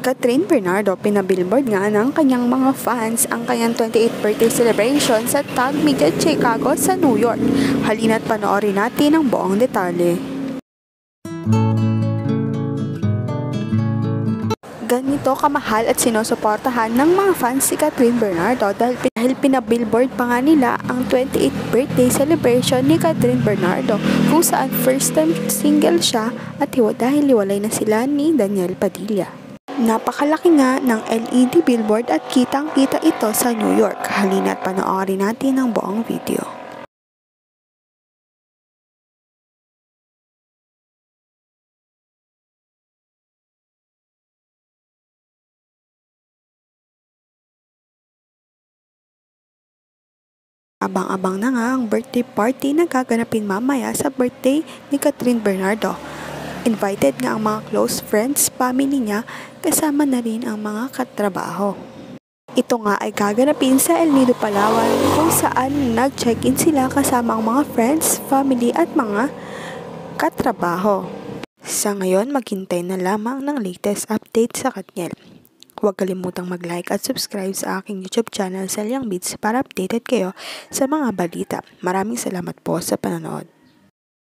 Catherine Bernardo, pinabillboard nga ng kanyang mga fans ang kanyang 28th birthday celebration sa Tag Media Chicago sa New York. Halina't panoorin natin ang buong detalye. Ganito kamahal at sinusuportahan ng mga fans si Catherine Bernardo dahil pinabillboard pa nga nila ang 28th birthday celebration ni Catherine Bernardo kung saan first time single siya at dahil hiwalay na sila ni Daniel Padilla. Napakalaki nga ng LED billboard at kitang-kita ito sa New York. Halina't panoorin natin ang buong video. Abang-abang na nga ang birthday party na gaganapin mamaya sa birthday ni Catherine Bernardo. Invited nga ang mga close friends, family niya, kasama na rin ang mga katrabaho. Ito nga ay gaganapin sa El Nido, Palawan kung saan nag-check-in sila kasama ang mga friends, family at mga katrabaho. Sa ngayon, maghintay na lamang ng latest update sa Katniel. Huwag kalimutang mag-like at subscribe sa aking YouTube channel, Selyang Beats, para updated kayo sa mga balita. Maraming salamat po sa panonood.